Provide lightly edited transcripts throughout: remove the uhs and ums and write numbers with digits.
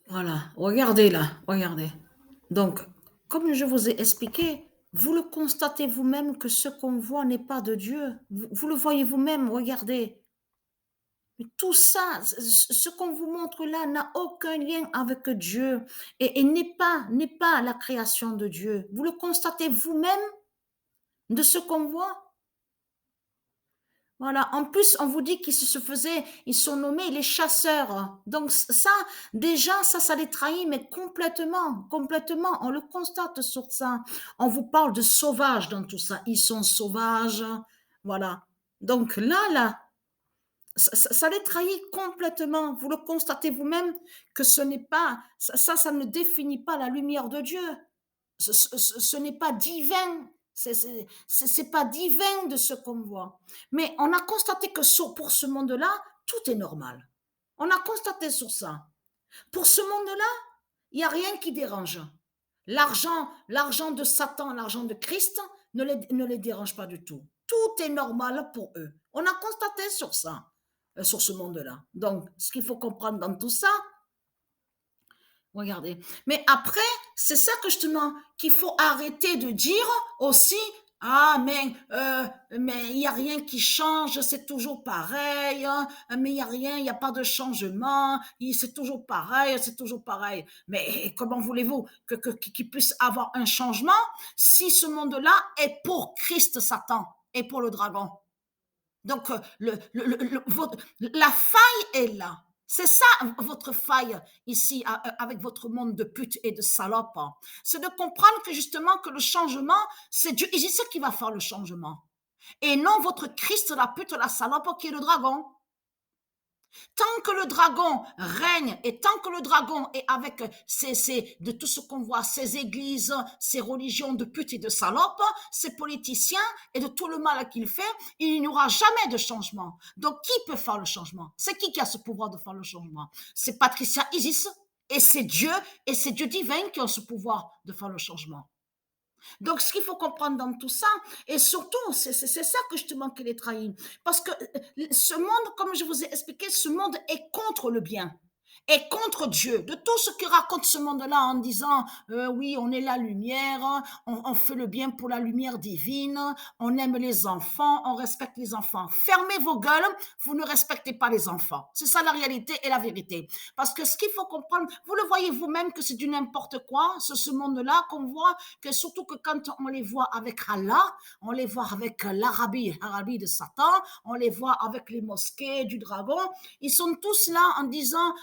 Voilà, regardez là, regardez. Donc, comme je vous ai expliqué, vous le constatez vous-même que ce qu'on voit n'est pas de Dieu. Vous le voyez vous-même, regardez. Mais tout ça, ce qu'on vous montre là n'a aucun lien avec Dieu et n'est pas la création de Dieu. Vous le constatez vous-même de ce qu'on voit. Voilà. En plus, on vous dit qu'ils se faisaient, ils sont nommés les chasseurs. Donc ça, déjà, ça les trahit, mais complètement, complètement. On le constate sur ça. On vous parle de sauvages dans tout ça. Ils sont sauvages. Voilà. Donc là, ça les trahit complètement. Vous le constatez vous-même que ce n'est pas, ça ne définit pas la lumière de Dieu. Ce n'est pas divin. C'est pas divin de ce qu'on voit. Mais on a constaté que pour ce monde-là, tout est normal. On a constaté sur ça. Pour ce monde-là, il n'y a rien qui dérange. L'argent de Satan, l'argent de Christ ne les dérange pas du tout. Tout est normal pour eux. On a constaté sur ça, sur ce monde-là. Donc, ce qu'il faut comprendre dans tout ça, regardez. Mais après, c'est ça que je te demande, qu'il faut arrêter de dire aussi, ah, mais il n'y a rien qui change, c'est toujours pareil, hein, mais il n'y a rien, il n'y a pas de changement, c'est toujours pareil, c'est toujours pareil. Mais comment voulez-vous qu'il puisse avoir un changement si ce monde-là est pour Christ Satan et pour le dragon? Donc, la faille est là. C'est ça votre faille ici avec votre monde de putes et de salopes. C'est de comprendre que justement que le changement, c'est Dieu et c'est ça qui va faire le changement. Et non votre Christ, la pute, la salope qui est le dragon. Tant que le dragon règne et tant que le dragon est avec de tout ce qu'on voit, ces églises, ces religions de putes et de salopes, ces politiciens et de tout le mal qu'il fait, il n'y aura jamais de changement. Donc, qui peut faire le changement? C'est qui a ce pouvoir de faire le changement? C'est Patricia Isis et c'est Dieu divin qui a ce pouvoir de faire le changement. Donc, ce qu'il faut comprendre dans tout ça, et surtout, c'est ça que je te manque les trahis. Parce que ce monde, comme je vous ai expliqué, ce monde est contre le bien est contre Dieu, de tout ce que raconte ce monde-là en disant oui, on est la lumière, on fait le bien pour la lumière divine, on aime les enfants, on respecte les enfants. Fermez vos gueules, vous ne respectez pas les enfants. C'est ça la réalité et la vérité. Parce que ce qu'il faut comprendre, vous le voyez vous-même que c'est du n'importe quoi, ce monde-là qu'on voit, que surtout que quand on les voit avec Allah, on les voit avec l'Arabie de Satan, on les voit avec les mosquées du dragon, ils sont tous là en disant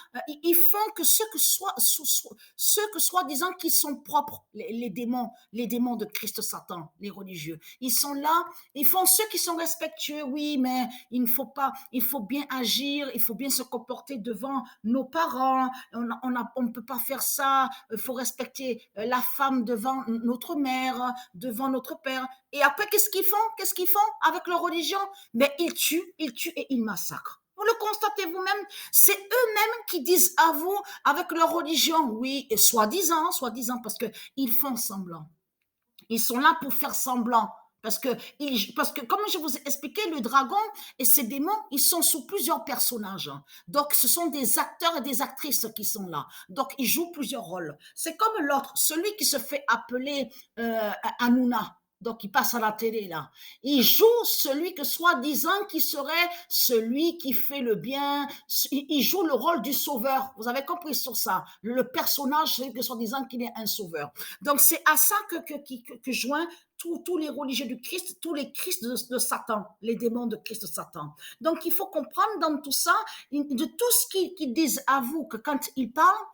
ils font que ceux que soi-disant qui sont propres, les démons de Christ Satan, les religieux. Ils sont là, ils font ceux qui sont respectueux, oui, mais il ne faut pas, il faut bien agir, il faut bien se comporter devant nos parents, on ne peut pas faire ça, il faut respecter la femme devant notre mère, devant notre père. Et après, qu'est-ce qu'ils font? Qu'est-ce qu'ils font avec leur religion? Mais ils tuent et ils massacrent. Vous le constatez vous-même, c'est eux-mêmes qui disent à vous, avec leur religion, oui, et soi-disant, parce qu'ils font semblant. Ils sont là pour faire semblant. Parce que, comme je vous ai expliqué, le dragon et ses démons, ils sont sous plusieurs personnages. Donc, ce sont des acteurs et des actrices qui sont là. Donc, ils jouent plusieurs rôles. C'est comme l'autre, celui qui se fait appeler Hanouna. Donc, il passe à la télé, là. Il joue celui que soi-disant qui serait celui qui fait le bien. Il joue le rôle du sauveur. Vous avez compris sur ça. Le personnage, c'est que soi-disant qu'il est un sauveur. Donc, c'est à ça que joint tous les religieux du Christ, tous les Christ de Satan, les démons de Christ de Satan. Donc, il faut comprendre dans tout ça, de tout ce qu'ils disent à vous, que quand ils parlent,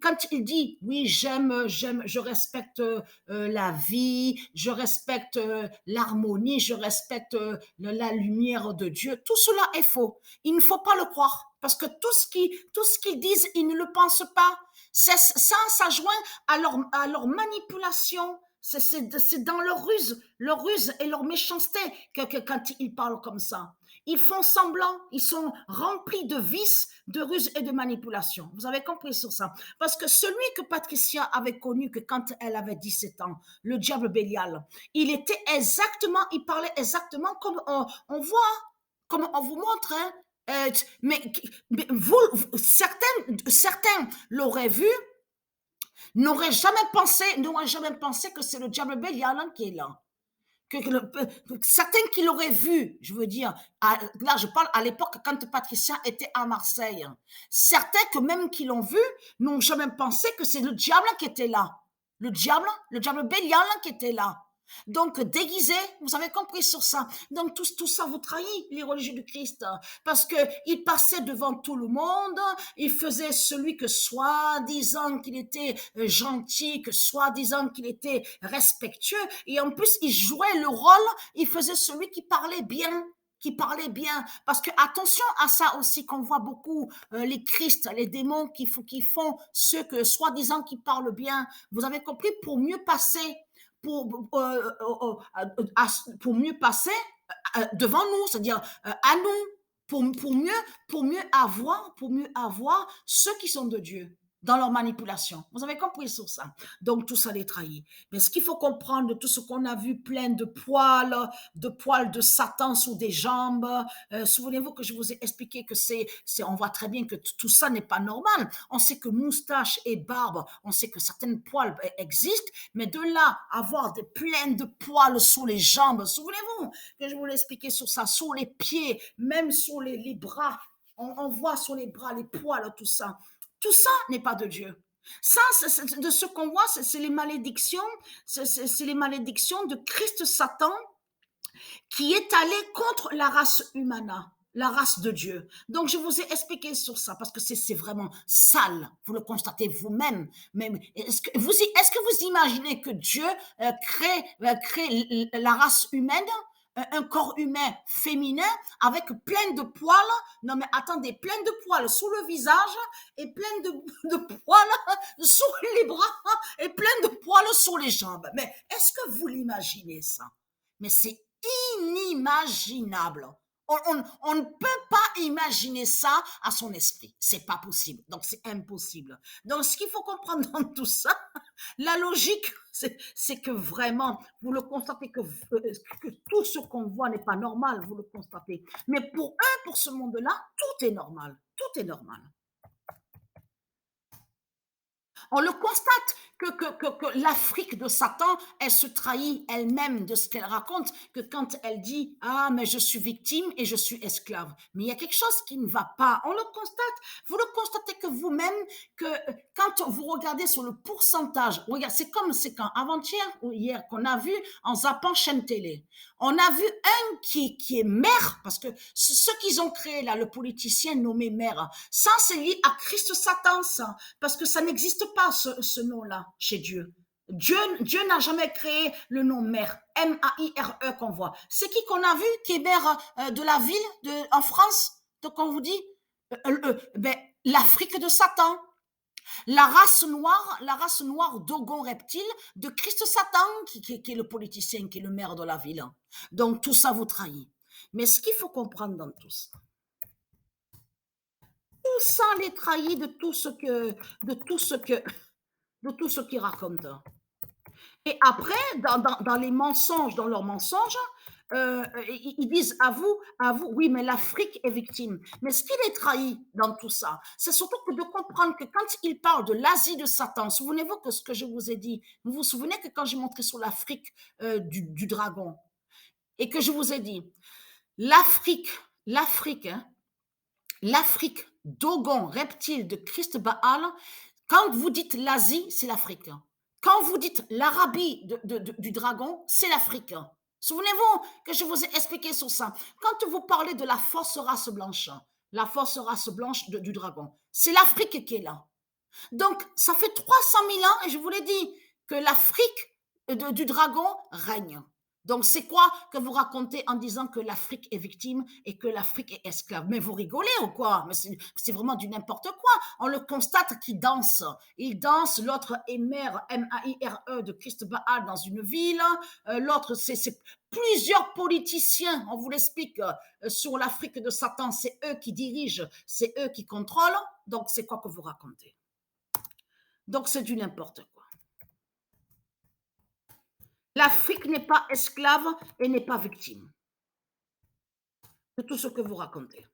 quand ils disent, oui, j'aime, je respecte la vie, je respecte l'harmonie, je respecte la lumière de Dieu, tout cela est faux. Il ne faut pas le croire, parce que tout ce qu'ils disent, ils ne le pensent pas. Ça joint à leur manipulation. C'est dans leur ruse et leur méchanceté que quand ils parlent comme ça. Ils font semblant, ils sont remplis de vices, de ruses et de manipulation. Vous avez compris sur ça? Parce que celui que Patricia avait connu que quand elle avait 17 ans, le diable Bélial, il parlait exactement comme on voit, comme on vous montre, hein, Mais certains l'auraient vu, n'auraient jamais pensé que c'est le diable Bélial qui est là. Certains qui l'auraient vu, je veux dire, là je parle à l'époque quand Patricia était à Marseille, certains que même qui l'ont vu n'ont jamais pensé que c'est le diable qui était là, le diable Bélial qui était là. Donc déguisé, vous avez compris sur ça. Donc tout ça vous trahit, les religieux du Christ, parce que il passait devant tout le monde, il faisait celui que soi-disant qu'il était gentil, que soi-disant qu'il était respectueux, et en plus il jouait le rôle, il faisait celui qui parlait bien, parce que attention à ça aussi qu'on voit beaucoup, les Christ, les démons qui font ceux que soi-disant qui parlent bien, vous avez compris, pour mieux passer, pour mieux passer devant nous, c'est-à-dire à nous, pour mieux avoir ceux qui sont de Dieu dans leur manipulation. Vous avez compris sur ça. Donc tout ça les trahit. Mais ce qu'il faut comprendre de tout ce qu'on a vu plein de poils de Satan sous des jambes. Souvenez-vous que je vous ai expliqué que on voit très bien que tout ça n'est pas normal. On sait que moustache et barbe, on sait que certaines poils existent, mais de là avoir plein de poils sous les jambes, souvenez-vous que je vous l'ai expliqué sur ça, sur les pieds, même sur les bras, on voit sur les bras les poils, tout ça n'est pas de Dieu. Ça, de ce qu'on voit, c'est les malédictions, c'est les malédictions de Christ Satan qui est allé contre la race humana, la race de Dieu. Donc, je vous ai expliqué sur ça parce que c'est vraiment sale. Vous le constatez vous-même. Mais est-ce que vous imaginez que Dieu crée la race humaine, un corps humain féminin avec plein de poils? Non, mais attendez, plein de poils sous le visage et plein de poils sur les bras et plein de poils sur les jambes. Mais est-ce que vous l'imaginez ça? Mais c'est inimaginable. On ne peut pas imaginer ça à son esprit. C'est pas possible. Donc, c'est impossible. Donc, ce qu'il faut comprendre dans tout ça, la logique, c'est que vraiment, vous le constatez que tout ce qu'on voit n'est pas normal, vous le constatez. Mais pour ce monde-là, tout est normal. Tout est normal. On le constate que l'Afrique de Satan, elle se trahit elle-même de ce qu'elle raconte, que quand elle dit ah mais je suis victime et je suis esclave, mais il y a quelque chose qui ne va pas. On le constate. Vous le constatez que vous-même, que quand vous regardez sur le pourcentage, regarde, c'est quand avant-hier ou hier qu'on a vu en zappant chaîne télé, on a vu un qui est maire, parce que ce qu'ils ont créé là, le politicien nommé maire, ça c'est lié à Christ Satan, ça, parce que ça n'existe pas ce nom-là chez Dieu. Dieu n'a jamais créé le nom maire, M-A-I-R-E qu'on voit. C'est qui qu'on a vu qui est maire de la ville en France? Donc on vous dit ben, l'Afrique de Satan. La race noire d'Ogon reptile de Christ Satan qui est le politicien, qui est le maire de la ville. Donc tout ça vous trahit. Mais ce qu'il faut comprendre dans tout ça les trahit de tout ce qu'ils racontent. Et après, dans les mensonges, dans leurs mensonges, ils disent à vous, oui, mais l'Afrique est victime. Mais ce qui les trahit dans tout ça, c'est surtout que de comprendre que quand ils parlent de l'Asie de Satan, souvenez-vous que ce que je vous ai dit, vous vous souvenez que quand j'ai montré sur l'Afrique du dragon, et que je vous ai dit, l'Afrique, l'Afrique, hein, l'Afrique, Dogon, reptile de Christ Baal, quand vous dites l'Asie, c'est l'Afrique. Quand vous dites l'Arabie du dragon, c'est l'Afrique. Souvenez-vous que je vous ai expliqué sur ça. Quand vous parlez de la fausse race blanche, la fausse race blanche du dragon, c'est l'Afrique qui est là. Donc, ça fait 300 000 ans, et je vous l'ai dit, que l'Afrique du dragon règne. Donc, c'est quoi que vous racontez en disant que l'Afrique est victime et que l'Afrique est esclave? Mais vous rigolez ou quoi? Mais c'est vraiment du n'importe quoi. On le constate qu'il danse. Il danse, l'autre est maire, M-A-I-R-E, de Christ Baal dans une ville. L'autre, c'est plusieurs politiciens, on vous l'explique, sur l'Afrique de Satan. C'est eux qui dirigent, c'est eux qui contrôlent. Donc, c'est quoi que vous racontez? Donc, c'est du n'importe quoi. L'Afrique n'est pas esclave et n'est pas victime de tout ce que vous racontez.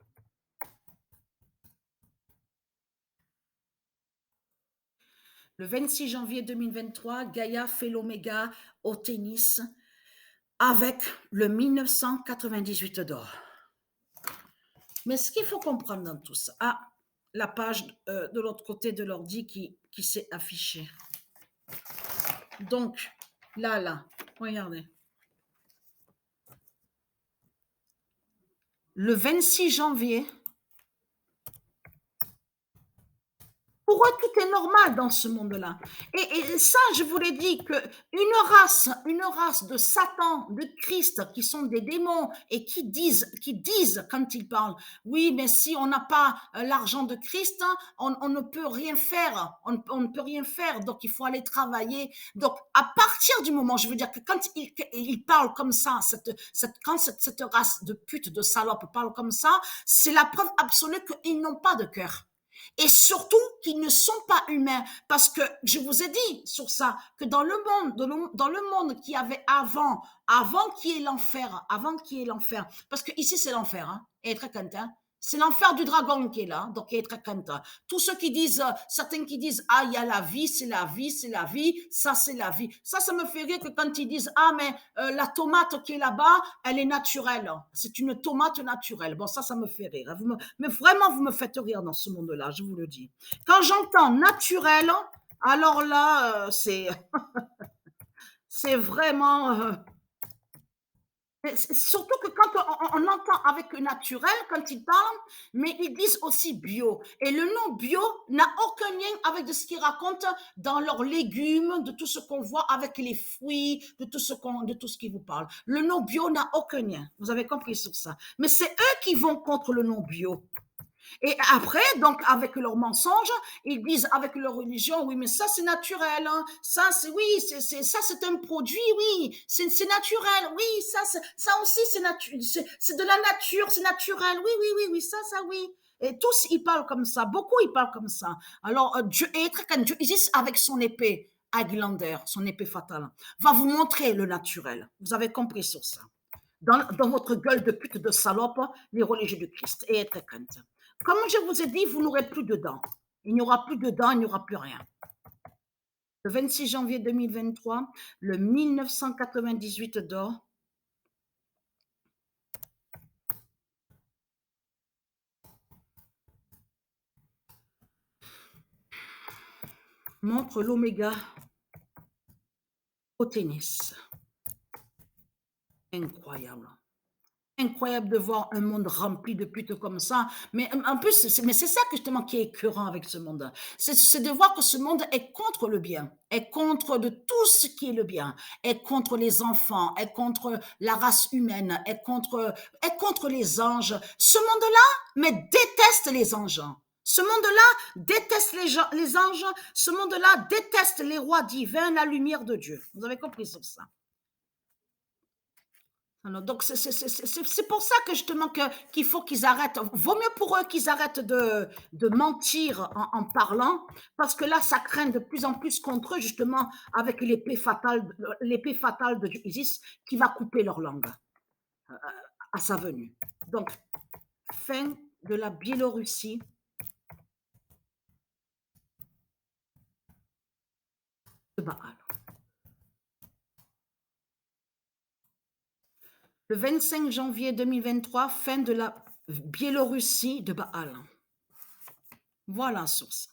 Le 26 janvier 2023, Gaïa fait l'Oméga au tennis avec le 1998 d'or. Mais ce qu'il faut comprendre dans tout ça, la page de l'autre côté de l'ordi qui s'est affichée. Donc, là, regardez. Le 26 janvier, pour eux, tout est normal dans ce monde-là. Et ça, je vous l'ai dit, une race de Satan, de Christ, qui sont des démons et qui disent quand ils parlent, oui, mais si on n'a pas l'argent de Christ, on ne peut rien faire, on ne peut rien faire, donc il faut aller travailler. Donc, à partir du moment, je veux dire que quand ils parlent comme ça, quand cette race de putes, de salopes parle comme ça, c'est la preuve absolue qu'ils n'ont pas de cœur. Et surtout qu'ils ne sont pas humains, parce que je vous ai dit sur ça que dans le monde qu'il y avait avant qu'il y ait l'enfer, parce que ici c'est l'enfer, hein, et très content. C'est l'enfer du dragon qui est là, donc il est très content. Tous ceux qui disent, certains qui disent, ah, il y a la vie, c'est la vie, c'est la vie, ça c'est la vie. Ça me fait rire que quand ils disent, ah, mais la tomate qui est là-bas, elle est naturelle. C'est une tomate naturelle. Bon, ça me fait rire. Mais vraiment, vous me faites rire dans ce monde-là, je vous le dis. Quand j'entends naturel, alors là, c'est vraiment... surtout que quand on entend avec le naturel, quand ils parlent, mais ils disent aussi bio. Et le nom bio n'a aucun lien avec de ce qu'ils racontent dans leurs légumes, de tout ce qu'on voit avec les fruits, de tout ce qu'ils vous parlent. Le nom bio n'a aucun lien. Vous avez compris sur ça. Mais c'est eux qui vont contre le nom bio. Et après, donc, avec leurs mensonges, ils disent avec leur religion, oui, mais ça, c'est naturel. Hein. Ça, c'est, oui, ça, c'est un produit, oui, c'est naturel. Oui, ça aussi, c'est de la nature, c'est naturel. Oui, oui, oui, oui, ça, oui. Et tous, ils parlent comme ça. Beaucoup, ils parlent comme ça. Alors, Dieu, Dieu Isis, avec son épée, Highlander, son épée fatale, va vous montrer le naturel. Vous avez compris sur ça. Dans votre gueule de pute de salope, les religieux du Christ. Et être crainte. Comme je vous ai dit, vous n'aurez plus de dents. Il n'y aura plus de dents, il n'y aura plus rien. Le 26 janvier 2023, le 1998 d'or. Montre l'oméga au tennis. Incroyable. Incroyable de voir un monde rempli de putes comme ça. Mais en plus, c'est ça justement qui est écœurant avec ce monde. C'est de voir que ce monde est contre le bien, est contre de tout ce qui est le bien, est contre les enfants, est contre la race humaine, est contre les anges. Ce monde-là, mais déteste les anges. Ce monde-là déteste les anges. Ce monde-là déteste les rois divins, la lumière de Dieu. Vous avez compris sur ça? Alors, donc, c'est pour ça que justement qu'il faut qu'ils arrêtent. Vaut mieux pour eux qu'ils arrêtent de mentir en parlant, parce que là, ça craint de plus en plus contre eux, justement, avec l'épée fatale de Isis qui va couper leur langue à sa venue. Donc, fin de la Biélorussie. De Baal. Le 25 janvier 2023, fin de la Biélorussie de Baal. Voilà, source.